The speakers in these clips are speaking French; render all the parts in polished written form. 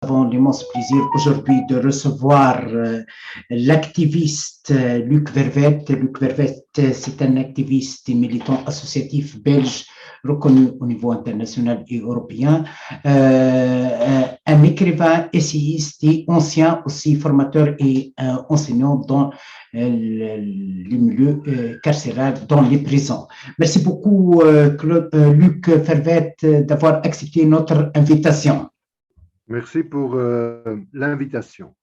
avons l'immense plaisir aujourd'hui de recevoir l'activiste Luc Verwet. Luc Verwet, c'est un activiste et militant associatif belge reconnu au niveau international et européen, un écrivain, essayiste et ancien aussi formateur et enseignant dans les milieux carcérales, dans les prisons. Merci beaucoup, Luc Verwet, d'avoir accepté notre invitation. Merci pour l'invitation.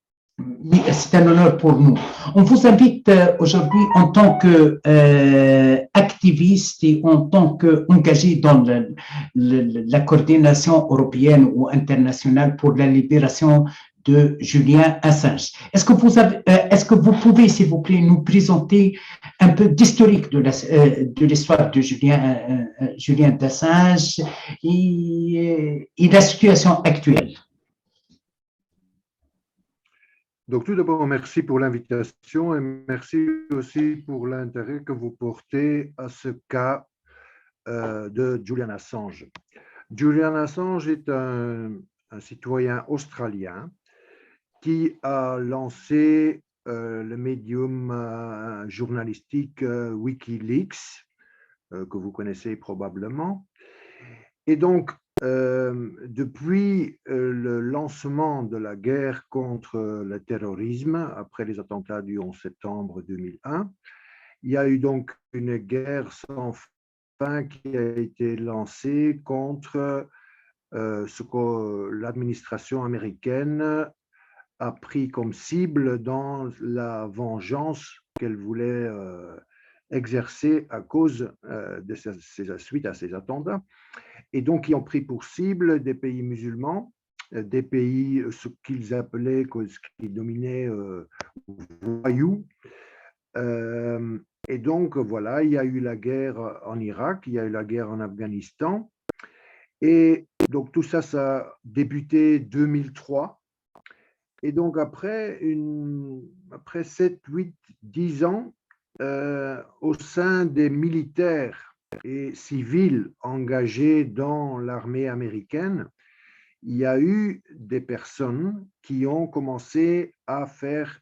C'est un honneur pour nous. On vous invite aujourd'hui en tant qu'activiste et en tant qu'engagé dans la coordination européenne ou internationale pour la libération de Julian Assange. Est-ce que vous pouvez, s'il vous plaît, nous présenter un peu d'historique de l'histoire de Julian Assange et la situation actuelle? Donc, tout d'abord, merci pour l'invitation et merci aussi pour l'intérêt que vous portez à ce cas de Julian Assange. Julian Assange est un citoyen australien qui a lancé le médium journalistique Wikileaks, que vous connaissez probablement. Et donc, depuis le lancement de la guerre contre le terrorisme, après les attentats du 11 septembre 2001, il y a eu donc une guerre sans fin qui a été lancée contre ce que l'administration américaine a pris comme cible dans la vengeance qu'elle voulait exercer à cause de suite à ces attentats. Et donc, ils ont pris pour cible des pays musulmans, des pays, ce qu'ils appelaient, ce qui dominait voyous. Et donc, voilà, il y a eu la guerre en Irak, il y a eu la guerre en Afghanistan. Et donc, tout ça, ça a débuté 2003. Et donc, après 7, 8, 10 ans, au sein des militaires et civils engagés dans l'armée américaine, il y a eu des personnes qui ont commencé à faire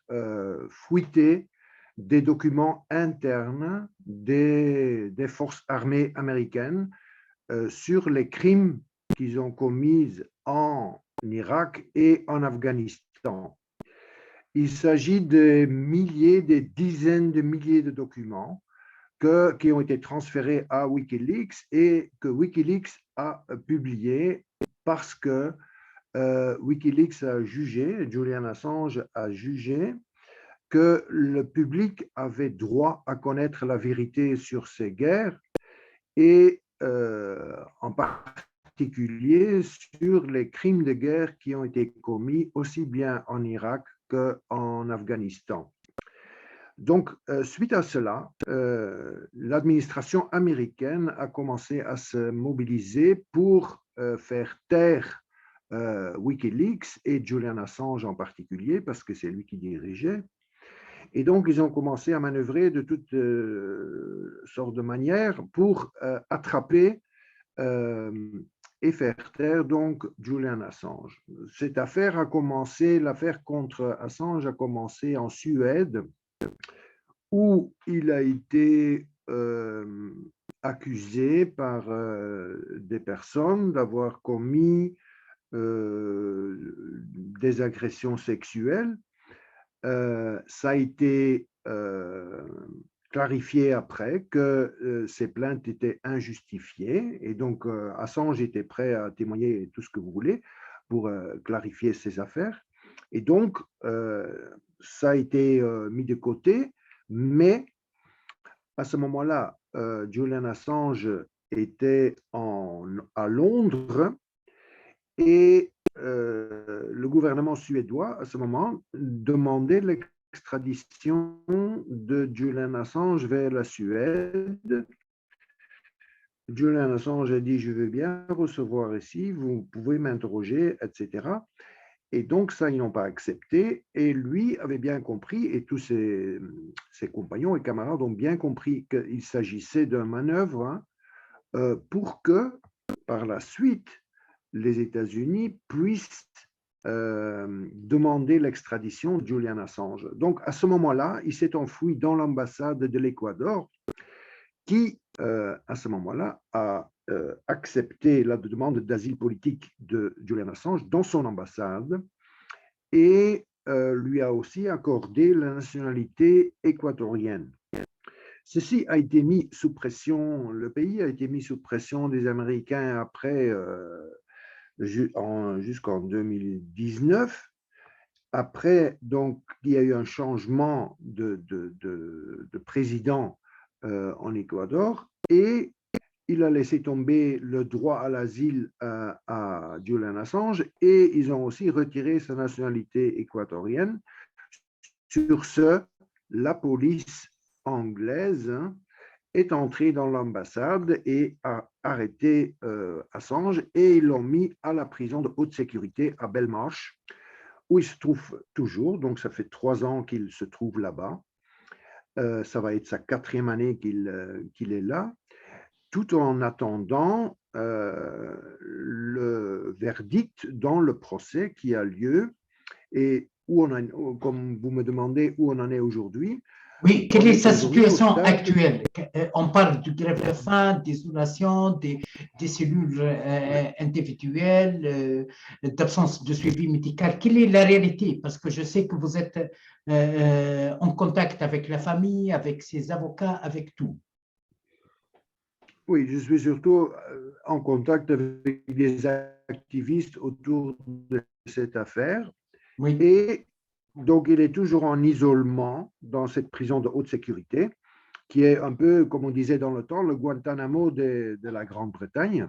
fuiter des documents internes des forces armées américaines sur les crimes qu'ils ont commis en Irak et en Afghanistan. Il s'agit de milliers, des dizaines de milliers de documents qui ont été transférés à Wikileaks et que Wikileaks a publié parce que Wikileaks a jugé, Julian Assange a jugé que le public avait droit à connaître la vérité sur ces guerres et en particulier sur les crimes de guerre qui ont été commis aussi bien en Irak qu'en Afghanistan. Donc, suite à cela, l'administration américaine a commencé à se mobiliser pour faire taire Wikileaks et Julian Assange en particulier, parce que c'est lui qui dirigeait. Et donc, ils ont commencé à manœuvrer de toutes sortes de manières pour attraper et faire taire donc Julian Assange. Cette affaire a commencé, l'affaire contre Assange a commencé en Suède, où il a été accusé par des personnes d'avoir commis des agressions sexuelles. Ça a été clarifié après que ces plaintes étaient injustifiées et donc Assange était prêt à témoigner tout ce que vous voulez pour clarifier ces affaires. Et donc, ça a été mis de côté, mais à ce moment-là, Julian Assange était à Londres et le gouvernement suédois, à ce moment, demandait l'extradition de Julian Assange vers la Suède. Julian Assange a dit « Je veux bien recevoir ici, vous pouvez m'interroger, etc. » Et donc, ça, ils n'ont pas accepté. Et lui avait bien compris, et tous ses compagnons et camarades ont bien compris qu'il s'agissait d'une manœuvre pour que, par la suite, les États-Unis puissent demandé l'extradition de Julian Assange. Donc, à ce moment-là, il s'est enfoui dans l'ambassade de l'Équateur, qui, à ce moment-là, a accepté la demande d'asile politique de Julian Assange dans son ambassade et lui a aussi accordé la nationalité équatorienne. Ceci a été mis sous pression, le pays a été mis sous pression des Américains après, jusqu'en 2019. Après, donc, il y a eu un changement de président en Équateur et il a laissé tomber le droit à l'asile à Julian Assange et ils ont aussi retiré sa nationalité équatorienne. Sur ce, la police anglaise est entrée dans l'ambassade et a arrêté Assange et ils l'ont mis à la prison de haute sécurité à Belmarsh, où il se trouve toujours. Donc, ça fait 3 ans qu'il se trouve là-bas. Ça va être sa 4e année qu'il est là, tout en attendant le verdict dans le procès qui a lieu et comme vous me demandez où on en est aujourd'hui. Oui, quelle est sa situation actuelle? On parle du grève de faim, d'isolation, des cellules individuelles, d'absence de suivi médical. Quelle est la réalité? Parce que je sais que vous êtes en contact avec la famille, avec ses avocats, avec tout. Oui, je suis surtout en contact avec des activistes autour de cette affaire. Oui. Et donc, il est toujours en isolement dans cette prison de haute sécurité, qui est un peu, comme on disait dans le temps, le Guantanamo de la Grande-Bretagne.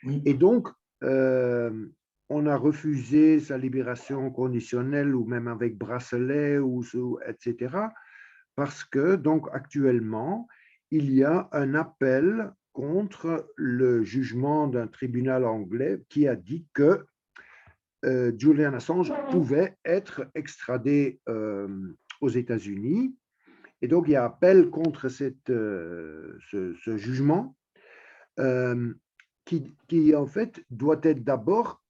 Oui. Et donc, on a refusé sa libération conditionnelle ou même avec bracelet, etc. Parce que, donc, actuellement, il y a un appel contre le jugement d'un tribunal anglais qui a dit que Julian Assange pouvait être extradé aux États-Unis. Et donc, il y a appel contre ce jugement qui, en fait, doit être d'abord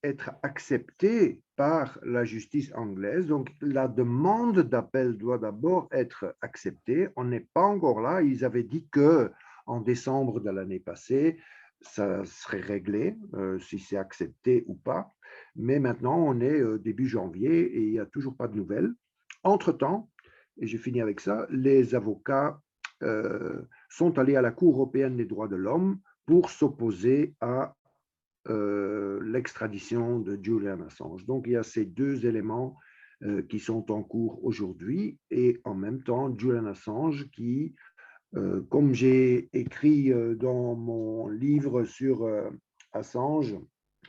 être accepté par la justice anglaise. Donc, la demande d'appel doit d'abord être acceptée. On n'est pas encore là. Ils avaient dit que en décembre de l'année passée, ça serait réglé, si c'est accepté ou pas. Mais maintenant, on est début janvier et il n'y a toujours pas de nouvelles. Entre-temps, et je finis avec ça, les avocats sont allés à la Cour européenne des droits de l'homme pour s'opposer à l'extradition de Julian Assange. Donc, il y a ces 2 éléments qui sont en cours aujourd'hui et en même temps, Julian Assange qui, comme j'ai écrit dans mon livre sur Assange,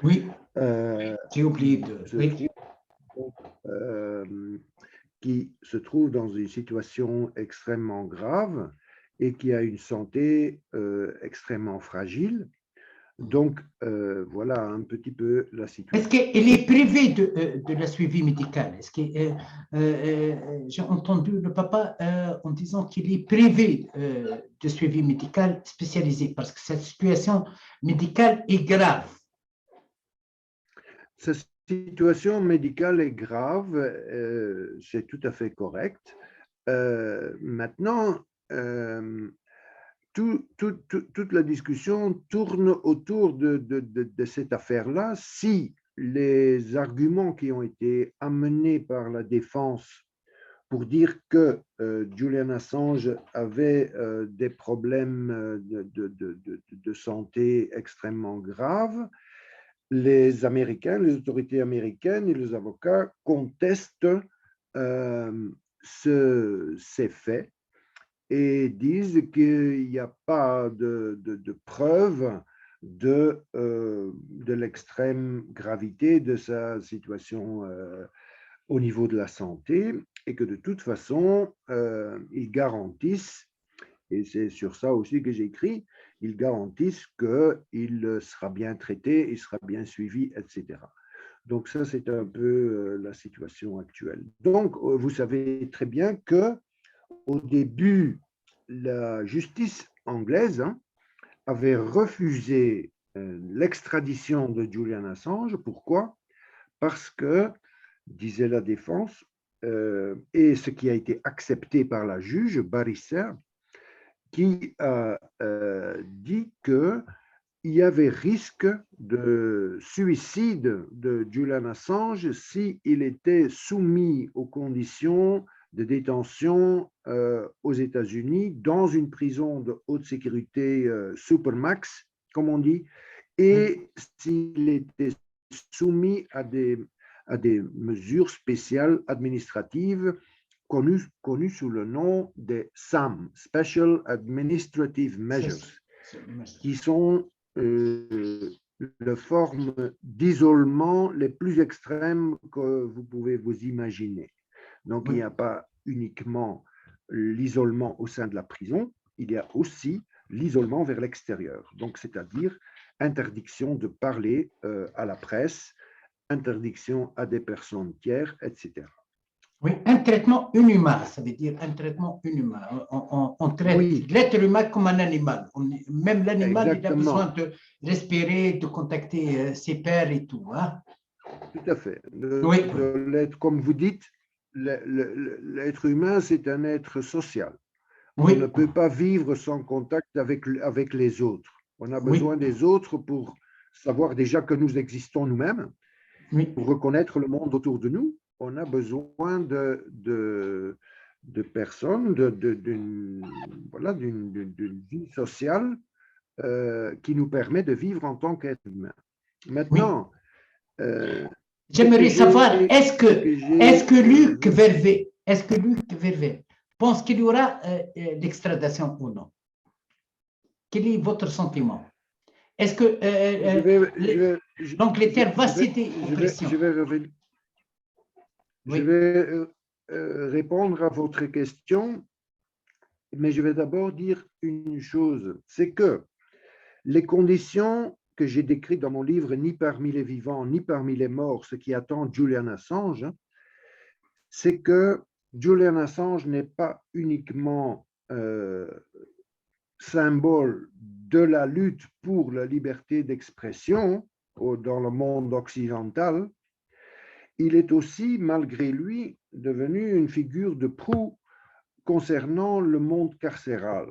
oui, j'ai oublié de... Oui. Qui se trouve dans une situation extrêmement grave et qui a une santé extrêmement fragile. Donc, voilà un petit peu la situation. Est-ce qu'elle est privée de la suivi médical? Est-ce que j'ai entendu le papa en disant qu'il est privé de suivi médical spécialisé parce que sa situation médicale est grave? Sa situation médicale est grave, c'est tout à fait correct. Maintenant, toute la discussion tourne autour de cette affaire-là. Si les arguments qui ont été amenés par la défense pour dire que Julian Assange avait des problèmes de santé extrêmement graves, les Américains, les autorités américaines et les avocats contestent ces faits et disent qu'il n'y a pas de preuve de l'extrême gravité de sa situation au niveau de la santé et que de toute façon, ils garantissent, et c'est sur ça aussi que j'écris, ils garantissent qu'il sera bien traité, il sera bien suivi, etc. Donc ça, c'est un peu la situation actuelle. Donc, vous savez très bien que au début, la justice anglaise avait refusé l'extradition de Julian Assange. Pourquoi? parce que, disait la défense, et ce qui a été accepté par la juge Barisser, qui a dit qu'il y avait risque de suicide de Julian Assange s'il était soumis aux conditions de détention aux États-Unis dans une prison de haute sécurité supermax, comme on dit, et s'il était soumis à des mesures spéciales administratives connues sous le nom des SAM, Special Administrative Measures, qui sont les formes d'isolement les plus extrêmes que vous pouvez vous imaginer. Donc, il n'y a pas uniquement l'isolement au sein de la prison, il y a aussi l'isolement vers l'extérieur. Donc, c'est-à-dire interdiction de parler à la presse, interdiction à des personnes tiers, etc. Oui, un traitement inhumain, ça veut dire un traitement inhumain. On traite l'être humain comme un animal. Même l'animal, il a besoin de respirer, de contacter ses pairs et tout. Hein? Tout à fait. Comme vous dites, l'être humain, c'est un être social. On ne peut pas vivre sans contact avec les autres. On a besoin des autres pour savoir déjà que nous existons nous-mêmes, pour reconnaître le monde autour de nous. On a besoin de personnes, d'une vie sociale qui nous permet de vivre en tant qu'être humain. Maintenant, j'aimerais savoir, est-ce que Luc Vervet pense qu'il y aura l'extradition ou non? Quel est votre sentiment? Est-ce que l'Angleterre va céder aux pressions? Je vais répondre à votre question, mais je vais d'abord dire une chose, c'est que les conditions que j'ai décrites dans mon livre, ni parmi les vivants, ni parmi les morts, ce qui attend Julian Assange, c'est que Julian Assange n'est pas uniquement symbole de la lutte pour la liberté d'expression dans le monde occidental, il est aussi, malgré lui, devenu une figure de proue concernant le monde carcéral,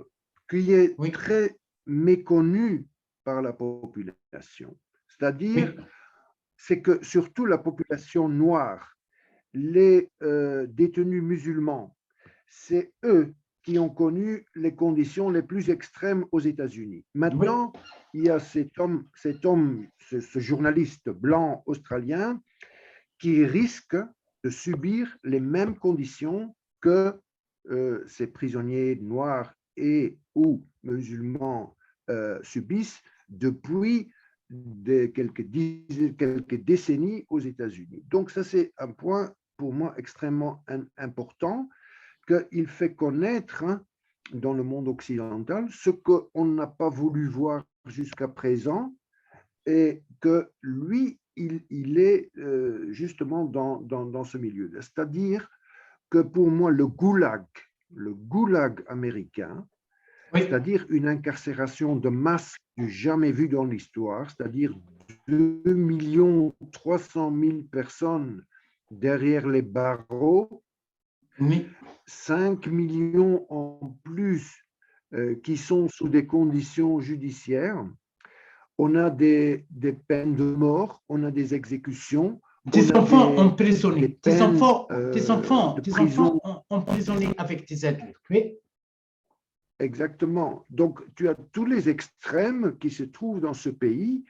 qui est très méconnu par la population. C'est-à-dire, c'est que surtout la population noire, les détenus musulmans, c'est eux qui ont connu les conditions les plus extrêmes aux États-Unis. Maintenant, il y a ce journaliste blanc australien qui risque de subir les mêmes conditions que ces prisonniers noirs et ou musulmans subissent depuis quelques décennies aux États-Unis. Donc ça, c'est un point pour moi extrêmement important, qu'il fait connaître dans le monde occidental ce qu'on n'a pas voulu voir jusqu'à présent, et que lui, il est justement dans ce milieu. C'est-à-dire que pour moi, le goulag américain, c'est-à-dire une incarcération de masse du jamais vue dans l'histoire, c'est-à-dire 2,3 millions personnes derrière les barreaux, 5 millions en plus qui sont sous des conditions judiciaires. On a des peines de mort, on a des exécutions. Des enfants emprisonnés, des enfants emprisonnés avec des adultes. Oui. Exactement. Donc, tu as tous les extrêmes qui se trouvent dans ce pays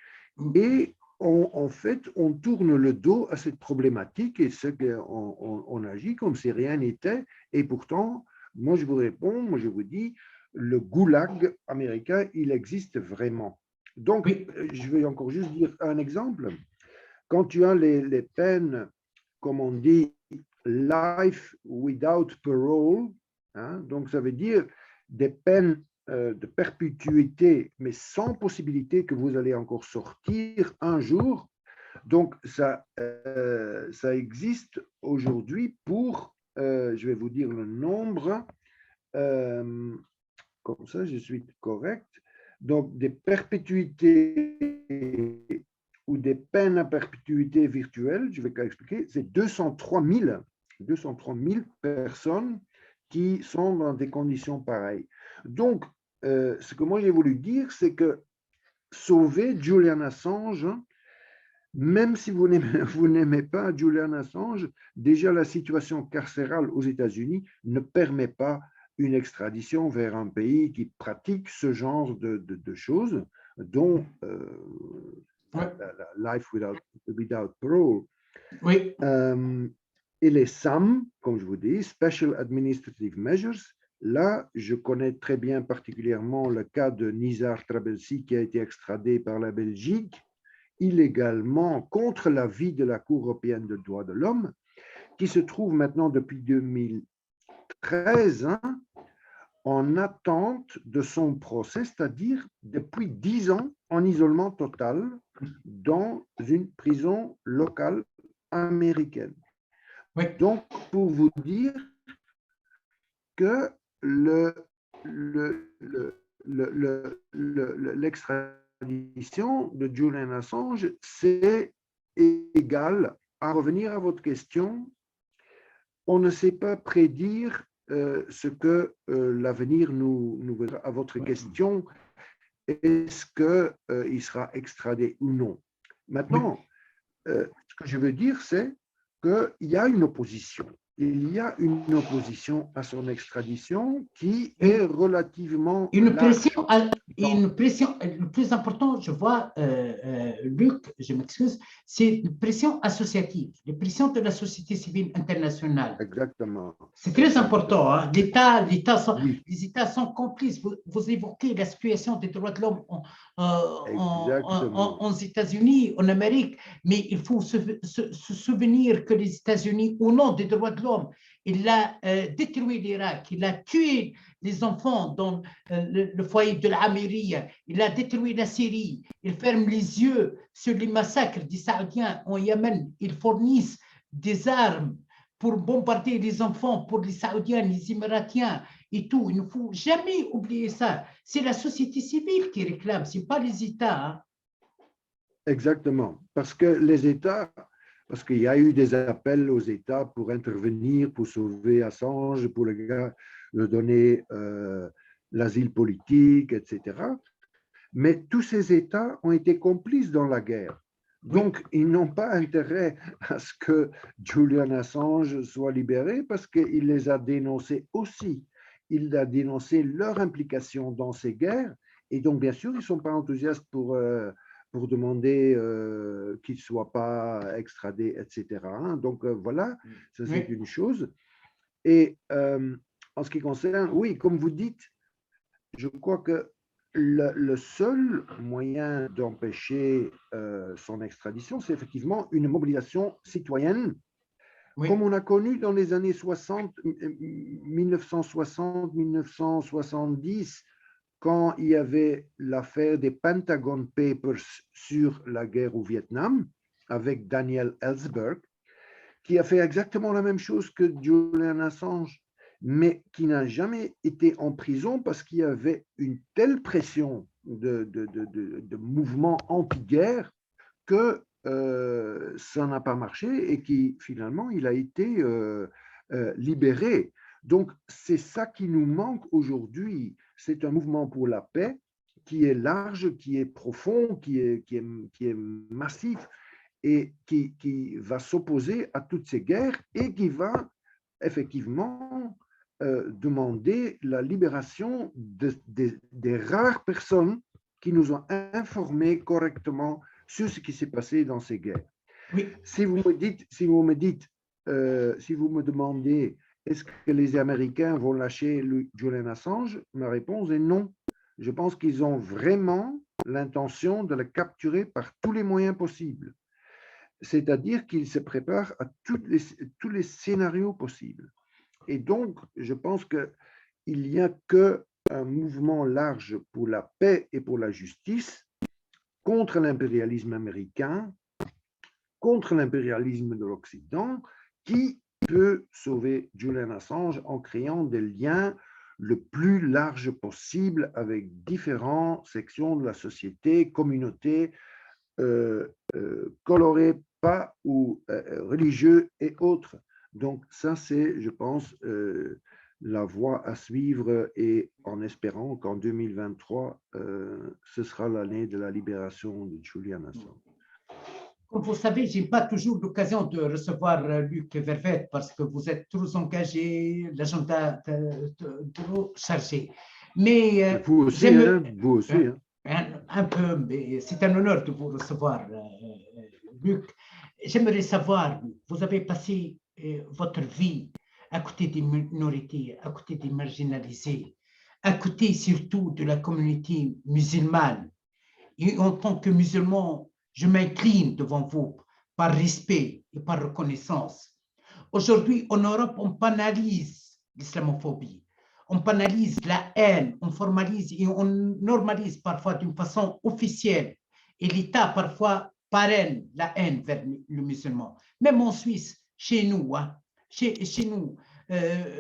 et en fait, on tourne le dos à cette problématique et on agit comme si rien n'était. Et pourtant, moi, je vous réponds, moi, je vous dis, le goulag américain, il existe vraiment. Donc, je vais encore juste dire un exemple. Quand tu as les peines, comme on dit, life without parole, hein, donc ça veut dire des peines de perpétuité, mais sans possibilité que vous allez encore sortir un jour. Donc, ça existe aujourd'hui pour, je vais vous dire le nombre, comme ça je suis correct, donc des perpétuités ou des peines à perpétuité virtuelle, je vais expliquer, c'est 203 000 personnes qui sont dans des conditions pareilles. Donc, ce que moi j'ai voulu dire, c'est que sauver Julian Assange, même si vous n'aimez pas Julian Assange, déjà la situation carcérale aux États-Unis ne permet pas une extradition vers un pays qui pratique ce genre de choses, dont Ouais. la Life without Parole. Oui. Et les SAM, comme je vous dis, Special Administrative Measures, là, je connais très bien particulièrement le cas de Nizar Trabelsi qui a été extradé par la Belgique illégalement contre l'avis de la Cour européenne des droits de l'homme, qui se trouve maintenant depuis 2013 en attente de son procès, c'est-à-dire depuis 10 ans en isolement total dans une prison locale américaine. Oui. Donc, pour vous dire que l'extradition de Julian Assange, c'est égal, à revenir à votre question, on ne sait pas prédire ce que l'avenir nous verra. À votre question, est-ce qu'il sera extradé ou non? Maintenant, ce que je veux dire, c'est qu'il y a une opposition. Il y a une opposition à son extradition qui est relativement une large. pression, le plus important, je vois, Luc, je m'excuse, c'est une pression associative, une pression de la société civile internationale. Exactement. C'est très important. Hein? Oui. Les États sont complices. Vous évoquez la situation des droits de l'homme aux États-Unis, en Amérique, mais il faut se souvenir que les États-Unis, au nom des droits de l'homme, il a détruit l'Irak, il a tué les enfants dans le foyer de l'Amérique, il a détruit la Syrie, il ferme les yeux sur les massacres des Saoudiens en Yémen, ils fournissent des armes pour bombarder les enfants, pour les Saoudiens, les Émiratiens et tout. Il ne faut jamais oublier ça. C'est la société civile qui réclame, ce n'est pas les États. Hein. Exactement. Parce que les États, parce qu'il y a eu des appels aux États pour intervenir, pour sauver Assange, pour le donner l'asile politique, etc. Mais tous ces États ont été complices dans la guerre. Donc, ils n'ont pas intérêt à ce que Julian Assange soit libéré parce qu'il les a dénoncés aussi. Il a dénoncé leur implication dans ces guerres. Et donc, bien sûr, ils ne sont pas enthousiastes pour demander qu'il ne soit pas extradé, etc. Donc, voilà, ça c'est une chose. Et en ce qui concerne, oui, comme vous dites, je crois que le seul moyen d'empêcher son extradition, c'est effectivement une mobilisation citoyenne, comme on a connu dans les années 60, 1960, 1970, quand il y avait l'affaire des Pentagon Papers sur la guerre au Vietnam, avec Daniel Ellsberg, qui a fait exactement la même chose que Julian Assange, mais qui n'a jamais été en prison parce qu'il y avait une telle pression de mouvements anti-guerre que ça n'a pas marché et qui finalement il a été libéré. Donc c'est ça qui nous manque aujourd'hui. C'est un mouvement pour la paix qui est large, qui est profond, qui est massif et qui va s'opposer à toutes ces guerres et qui va effectivement demander la libération des rares personnes qui nous ont informés correctement sur ce qui s'est passé dans ces guerres. Oui. Si vous me demandez est-ce que les Américains vont lâcher Julian Assange, ma réponse est non. Je pense qu'ils ont vraiment l'intention de le capturer par tous les moyens possibles. C'est-à-dire qu'ils se préparent à tous les scénarios possibles. Et donc, je pense qu'il n'y a qu'un mouvement large pour la paix et pour la justice contre l'impérialisme américain, contre l'impérialisme de l'Occident, qui peut sauver Julian Assange en créant des liens le plus large possible avec différentes sections de la société, communautés, colorés, pas ou religieux et autres. Donc ça, c'est, je pense, la voie à suivre et en espérant qu'en 2023, ce sera l'année de la libération de Julian Assange. Comme vous savez, je n'ai pas toujours l'occasion de recevoir Luc Vervet parce que vous êtes trop engagé, l'agenda trop chargé. Mais vous aussi, hein, vous aussi. Un peu, mais c'est un honneur de vous recevoir, Luc. J'aimerais savoir, vous avez passé votre vie à côté des minorités, à côté des marginalisés, à côté surtout de la communauté musulmane. Et en tant que musulman, je m'incline devant vous par respect et par reconnaissance. Aujourd'hui, en Europe, on banalise l'islamophobie, on banalise la haine, on formalise et on normalise parfois d'une façon officielle. Et l'État parfois parraine la haine vers le musulman. Même en Suisse, chez nous, chez nous,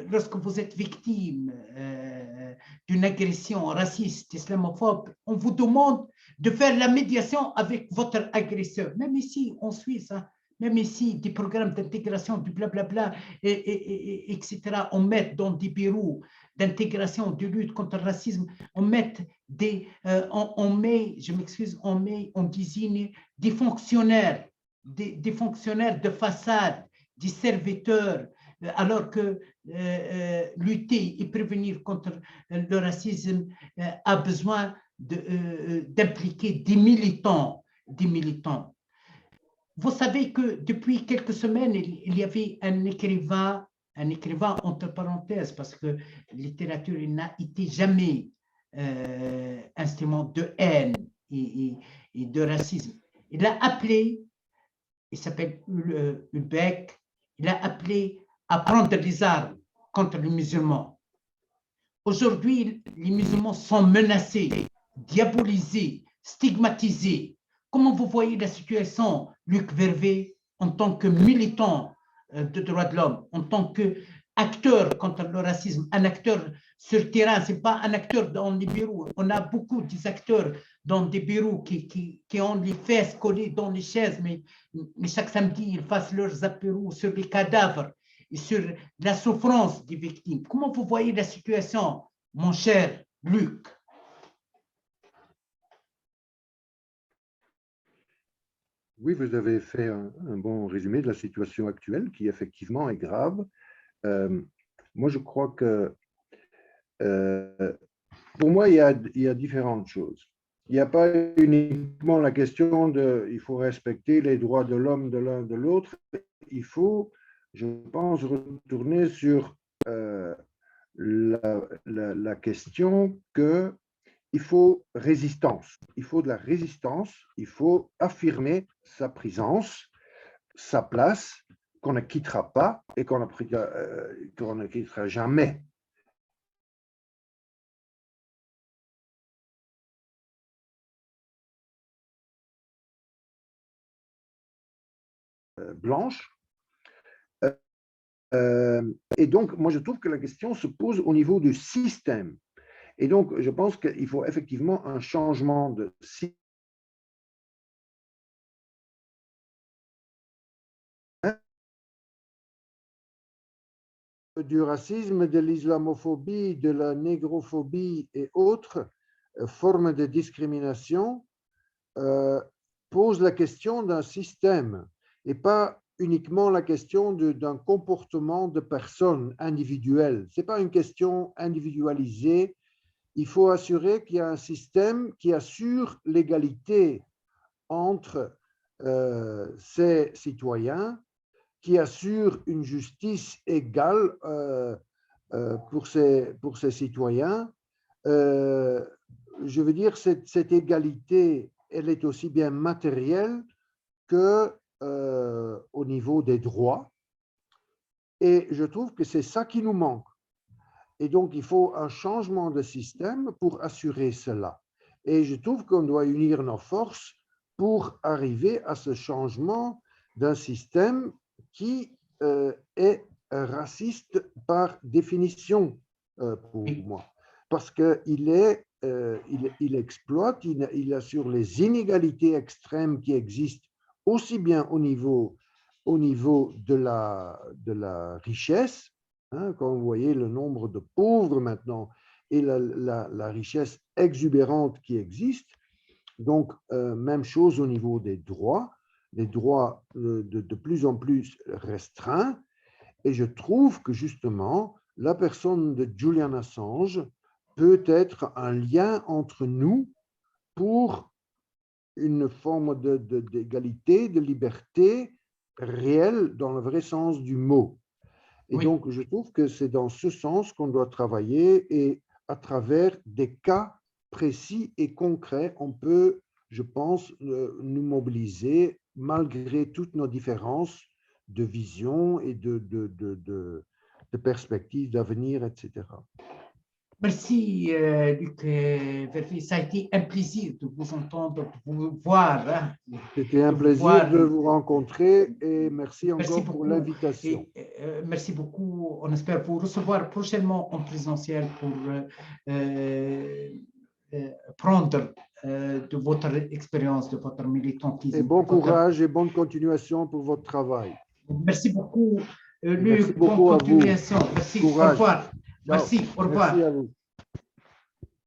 lorsque vous êtes victime d'une agression raciste, islamophobe, on vous demande de faire la médiation avec votre agresseur. Même ici, en Suisse, même ici, des programmes d'intégration, du blablabla, etc. On met dans des bureaux d'intégration, de lutte contre le racisme, on met je m'excuse, on désigne des fonctionnaires, des fonctionnaires de façade, des serviteurs, alors que lutter et prévenir contre le racisme a besoin d'impliquer des militants, des militants. Vous savez que depuis quelques semaines, il y avait un écrivain entre parenthèses, parce que la littérature n'a été jamais instrument de haine et de racisme. Il a appelé, il s'appelle Ulbeck, il a appelé à prendre les armes contre les musulmans. Aujourd'hui, les musulmans sont menacés, diabolisés, stigmatisés. Comment vous voyez la situation, Luc Vervet, en tant que militant de droits de l'homme, en tant qu'acteur contre le racisme, un acteur sur le terrain, ce n'est pas un acteur dans les bureaux. On a beaucoup d'acteurs dans des bureaux qui ont les fesses collées dans les chaises, mais chaque samedi, ils fassent leurs apéros sur les cadavres et sur la souffrance des victimes. Comment vous voyez la situation, mon cher Luc? Oui, vous avez fait un bon résumé de la situation actuelle qui effectivement est grave. Moi, je crois que pour moi, il y a différentes choses. Il n'y a pas uniquement la question de il faut respecter les droits de l'homme de l'un de l'autre. Il faut, je pense, retourner sur la question que il faut résistance. Il faut de la résistance. Il faut affirmer sa présence, sa place, qu'on ne quittera pas et qu'on ne quittera jamais. Blanche. Et donc, moi, je trouve que la question se pose au niveau du système. Et donc, je pense qu'il faut effectivement un changement de système du racisme, de l'islamophobie, de la négrophobie et autres formes de discrimination pose la question d'un système et pas uniquement la question d'un comportement de personnes individuelles. Ce n'est pas une question individualisée. Il faut assurer qu'il y a un système qui assure l'égalité entre ces citoyens, qui assure une justice égale pour ces citoyens. Je veux dire, cette égalité, elle est aussi bien matérielle que au niveau des droits. Et je trouve que c'est ça qui nous manque. Et donc, il faut un changement de système pour assurer cela. Et je trouve qu'on doit unir nos forces pour arriver à ce changement d'un système qui est raciste par définition pour moi. Parce qu'il est il exploite, il assure les inégalités extrêmes qui existent aussi bien au niveau de la richesse, hein, quand vous voyez le nombre de pauvres maintenant et la richesse exubérante qui existe. Donc, même chose au niveau des droits de plus en plus restreints. Et je trouve que justement, la personne de Julian Assange peut être un lien entre nous pour une forme d'égalité, de liberté réelle dans le vrai sens du mot. Et Oui. donc, je trouve que c'est dans ce sens qu'on doit travailler et à travers des cas précis et concrets, on peut, je pense, nous mobiliser malgré toutes nos différences de vision et de perspectives d'avenir, etc. Merci, Luc Vervé. Ça a été un plaisir de vous entendre, de vous voir. Hein, C'était un de vous plaisir voir. de vous rencontrer et merci Merci encore pour beaucoup. l'invitation. Et merci beaucoup. On espère vous recevoir prochainement en présentiel pour prendre de votre expérience, de votre Et militantisme. bon courage et bonne continuation pour votre travail. Merci beaucoup, Merci Luc. Bonne beaucoup à vous. continuation. Merci. Au Courage. revoir. Ciao. Merci. Au revoir. Merci à vous.